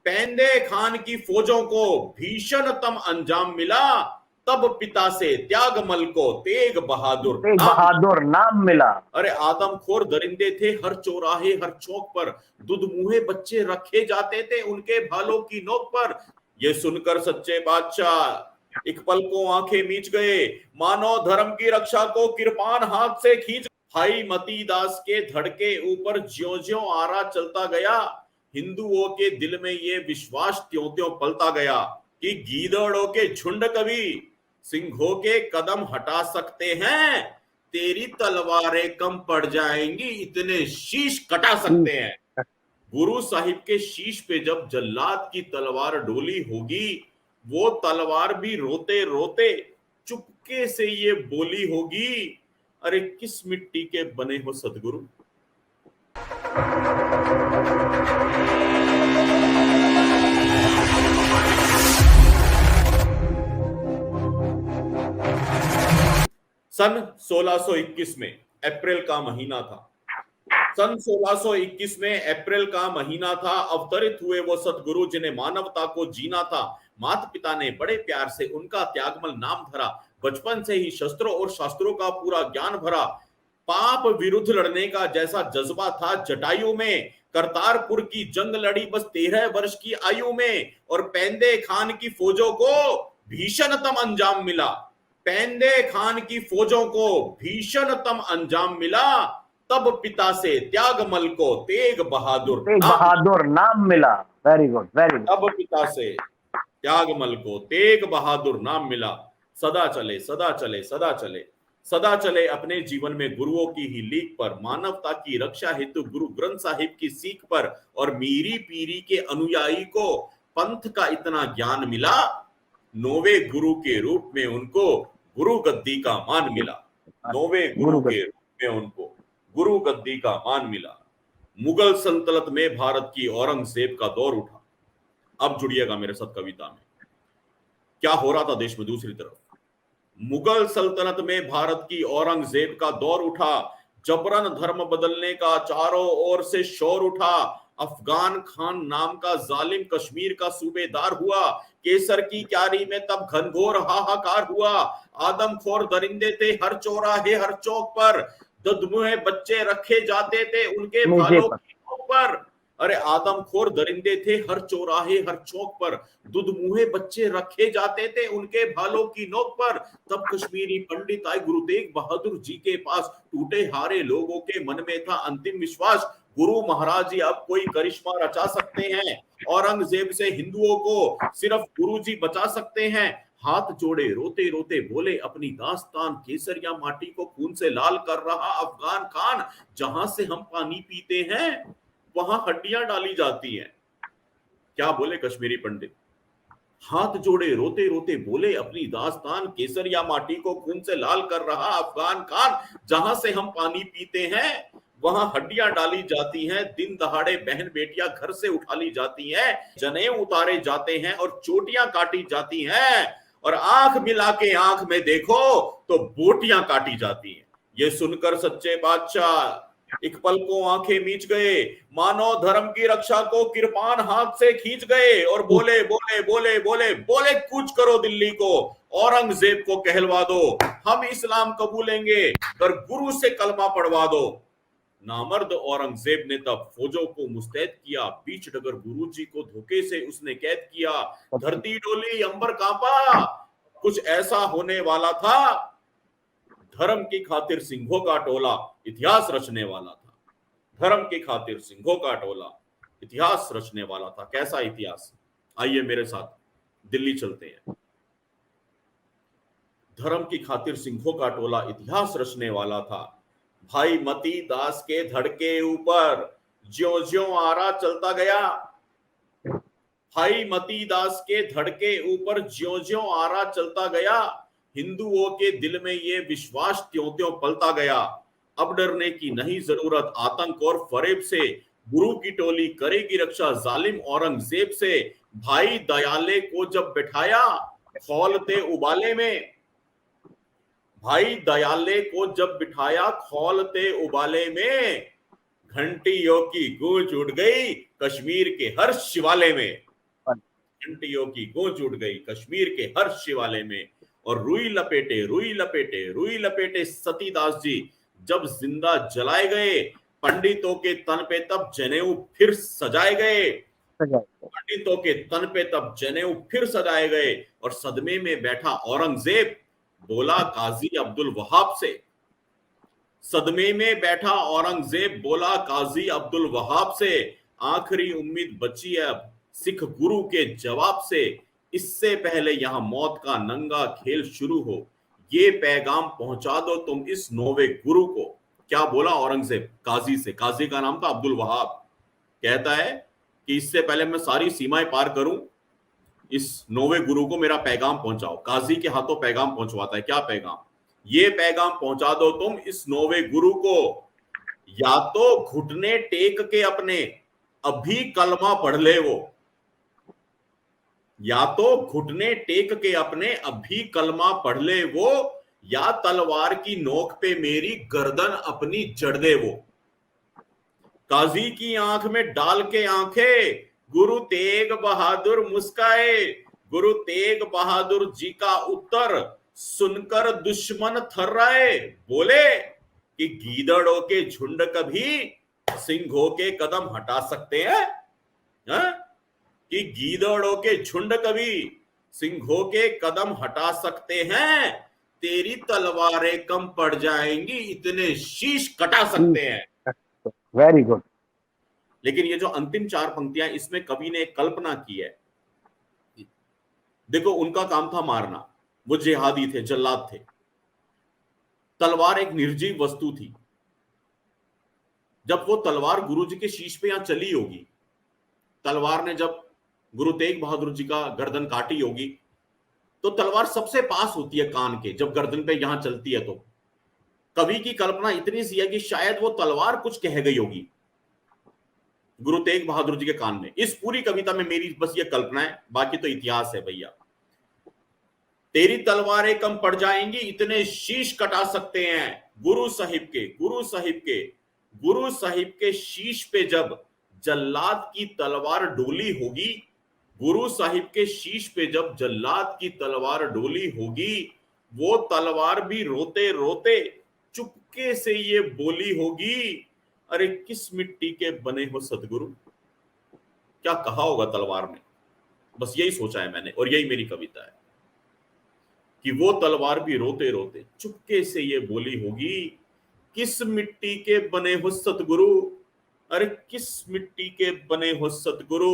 पेंदे खान की फौजों को भीषणतम अंजाम मिला, तब पिता से त्यागमल को तेग बहादुर नाम मिला। अरे आदमखोर दरिंदे थे हर चौराहे हर चौक पर, दुधमुहे बच्चे रखे जाते थे उनके भालों की नोक पर। ये सुनकर सच्चे बादशाह एक पल को आंखें मीच गए, मानो धर्म की रक्षा को किरपान हाथ से खींच। भाई मती दास के धड़ के ऊपर ज्यों ज्यों आरा चलता गया, हिंदुओं के दिल में ये विश्वास त्यों त्यों पलता गया कि गीदड़ों के झुंड कभी सिंहों के कदम हटा सकते हैं, तेरी तलवारें कम पड़ जाएंगी इतने शीश कटा सकते हैं। गुरु साहिब के शीश पे जब जल्लाद की तलवार डोली होगी, वो तलवार भी रोते रोते चुपके से ये बोली होगी, अरे किस मिट्टी के बने हो सदगुरु। सन 1621 में अप्रैल का महीना था। सन 1621 में अप्रैल का महीना था। अवतरित हुए वो सतगुरु जिन्हें मानवता को जीना था। माता पिता ने बड़े प्यार से उनका त्यागमल नाम धरा। बचपन से ही शस्त्रों और शास्त्रों का पूरा ज्ञान भरा। पाप विरुद्ध लड़ने का जैसा जज्बा था जटायु में। करतारपुर की जंग लड़ी बस 13 वर्ष की आयु में, और पेंदे खान की फौजों को भीषणतम अंजाम मिला। पेंदे खान की फौजों को भीषणतम अंजाम मिला, तब पिता से त्यागमल को तेग बहादुर नाम मिला। Very good, very good. तब पिता से त्यागमल को तेग बहादुर नाम मिला। सदा चले सदा चले सदा चले सदा चले अपने जीवन में गुरुओं की ही लीक पर, मानवता की रक्षा हेतु गुरु ग्रंथ साहिब की सीख पर, और मीरी पीरी के अनुयायी को पंथ का इतना ज्ञान मिला, नौवे गुरु के रूप में उनको गुरु गद्दी का मान मिला। नौवे गुरु के रूप में उनको गुरु गद्दी का मान मिला। मुगल सल्तनत में भारत की औरंगजेब का दौर उठा। अब जुड़िएगा मेरे साथ कविता में, क्या हो रहा था देश में। दूसरी तरफ मुगल सल्तनत में भारत की औरंगजेब का दौर उठा। जबरन धर्म बदलने का चारों ओर से शोर उठा। अफगान खान नाम का जालिम कश्मीर का सूबेदार हुआ। केसर की क्यारी में तब घनघोर हाहाकार हुआ। आदमखोर दरिंदे थे हर चौराहे हर चौक पर, दुधमुहे बच्चे रखे जाते थे उनके भालों की नोक पर। अरे आदमखोर दरिंदे थे हर चौराहे हर चौक पर, दुधमुहे बच्चे रखे जाते थे उनके भालों की नोक पर। तब कश्मीरी पंडित आए गुरु तेग बहादुर जी के पास। टूटे हारे लोगों के मन में था अंतिम विश्वास, गुरु महाराज जी अब कोई करिश्मा रचा सकते हैं। औरंगजेब से हिंदुओं को सिर्फ गुरु जी बचा सकते हैं। हाथ जोड़े रोते रोते बोले अपनी दास्तान, केसरिया माटी को खून से लाल कर रहा अफगान खान। जहां से हम पानी पीते हैं वहां हड्डियां डाली जाती हैं। क्या बोले कश्मीरी पंडित? हाथ जोड़े रोते रोते बोले अपनी दास्तान, केसरिया माटी को खून से लाल कर रहा अफगान खान। जहां से हम पानी पीते हैं वहां हड्डियां डाली जाती हैं। दिन दहाड़े बहन बेटियां घर से उठा ली जाती हैं, जनेऊ उतारे जाते हैं और चोटियां काटी जाती हैं, और आंख मिला के आंख में देखो तो बोटियां काटी जाती हैं। ये सुनकर सच्चे बादशाह एक पल को आंखें मीच गए, मानो धर्म की रक्षा को किरपान हाथ से खींच गए, और बोले बोले बोले बोले बोले कूच करो दिल्ली को, औरंगजेब को कहलवा दो हम इस्लाम कबूलेंगे, पर गुरु से कलमा पढ़वा दो। नामर्द औरंगजेब ने तब फौजों को मुस्तैद किया। बीच डगर गुरुजी को धोखे से उसने कैद किया। धरती डोली अंबर कांपा, कुछ ऐसा होने वाला था। धर्म की खातिर सिंहों का टोला इतिहास रचने वाला था। धर्म की खातिर सिंहों का टोला इतिहास रचने वाला था। कैसा इतिहास? आइए मेरे साथ दिल्ली चलते हैं। धर्म की खातिर सिंहों का टोला इतिहास रचने वाला था। भाई मती दास के धड़ के ऊपर ज्यों ज्यों आरा चलता गया। भाई मती दास के धड़ के ऊपर ज्यों ज्यों आरा चलता गया, हिंदुओं के दिल में ये विश्वास त्यों त्यों पलता गया। अब डरने की नहीं जरूरत आतंक और फरेब से, गुरु की टोली करेगी रक्षा जालिम औरंगजेब से। भाई दयाले को जब बिठाया खौलते उबाले में, भाई दयाले को जब बिठाया खौलते उबाले में, घंटियों की गूंज उड़ गई कश्मीर के हर शिवाले में। घंटियों की गूंज उठ गई कश्मीर के हर शिवालय में, और रुई लपेटे रुई लपेटे रुई लपेटे सतीदास जी जब जिंदा जलाए गए, पंडितों के तन पे तब जनेऊ फिर सजाए गए, पंडितों के तन पे तब जनेऊ फिर सजाए गए, और सदमे में बैठा औरंगजेब बोला काजी अब्दुल वहाब से, सदमे में बैठा औरंगजेब बोला काजी अब्दुल वहाब से, आखिरी उम्मीद बची है अब सिख गुरु के जवाब से, इससे पहले यहां मौत का नंगा खेल शुरू हो, ये पैगाम पहुंचा दो तुम इस नौवे गुरु को। क्या बोला औरंगजेब काजी से? काजी का नाम था अब्दुल वहाब। कहता है कि इससे पहले मैं सारी सीमाएं पार करूं, इस नौवे गुरु को मेरा पैगाम पहुंचाओ। काजी के हाथों पैगाम पहुंचवाता है। क्या पैगाम? ये पैगाम पहुंचा दो तुम इस नौवे गुरु को, या तो घुटने टेक के अपने अभी कलमा पढ़ ले वो, या तो घुटने टेक के अपने अभी कलमा पढ़ ले वो, या तलवार की नोक पे मेरी गर्दन अपनी जड़ दे वो। काजी की आंख में डाल के आंखें गुरु तेग बहादुर मुस्काए, गुरु तेग बहादुर जी का उत्तर सुनकर दुश्मन थर्राए, बोले कि गीदड़ों के झुंड कभी सिंहों के कदम हटा सकते हैं? कि गीदड़ों के झुंड कभी सिंहों के कदम हटा सकते हैं? तेरी तलवारें कम पड़ जाएंगी, इतने शीश कटा सकते हैं। Very good. लेकिन ये जो अंतिम चार पंक्तियां, इसमें कवि ने एक कल्पना की है। देखो, उनका काम था मारना, वो जिहादी थे, जल्लाद थे। तलवार एक निर्जीव वस्तु थी। जब वो तलवार गुरु जी के शीश पे यहां चली होगी, तलवार ने जब गुरु तेग बहादुर जी का गर्दन काटी होगी, तो तलवार सबसे पास होती है कान के, जब गर्दन पे यहां चलती है तो कवि की कल्पना इतनी सी है कि शायद वो तलवार कुछ कह गई होगी गुरु तेग बहादुर जी के कान में। इस पूरी कविता में मेरी बस ये कल्पना है, बाकी तो इतिहास है भैया। तेरी तलवारें कम पड़ जाएंगी, इतने शीश कटा सकते हैं। गुरु साहिब के शीश पे जब जल्लाद की तलवार डोली होगी, गुरु साहिब के शीश पे जब जल्लाद की तलवार डोली होगी, वो तलवार भी रोते रोते चुपके से ये बोली होगी, अरे किस मिट्टी के बने हो सदगुरु। क्या कहा होगा तलवार ने? बस यही सोचा है मैंने, और यही मेरी कविता है कि वो तलवार भी रोते रोते चुपके से ये बोली होगी, किस मिट्टी के बने हो सतगुरु, अरे किस मिट्टी के बने हो सतगुरु,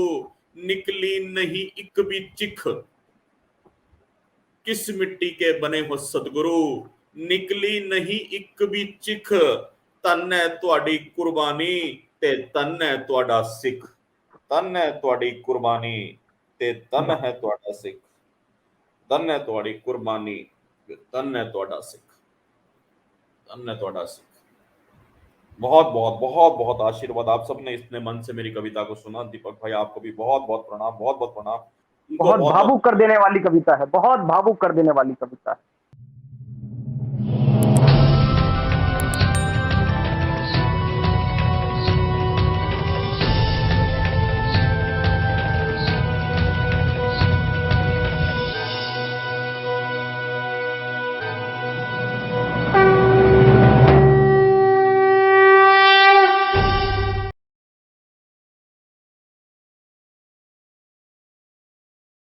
निकली नहीं एक भी चिख। किस मिट्टी के बने हो सतगुरु, निकली नहीं एक भी चिख, तन है तुहाडी कुर्बानी ते तन है तुहाडा सिख, तन है तुहाडी कुर्बानी ते तन है तुहाडा सिख, तन है तुहाडी कुर्बानी तन है तुहाडा सिख, तन है तुहाडा सिख। बहुत बहुत बहुत बहुत आशीर्वाद आप सबने इतने मन से मेरी कविता को सुना। दीपक भाई, आपको भी बहुत बहुत प्रणाम, बहुत बहुत प्रणाम। बहुत भावुक कर देने वाली कविता है, बहुत भावुक कर देने वाली कविता है।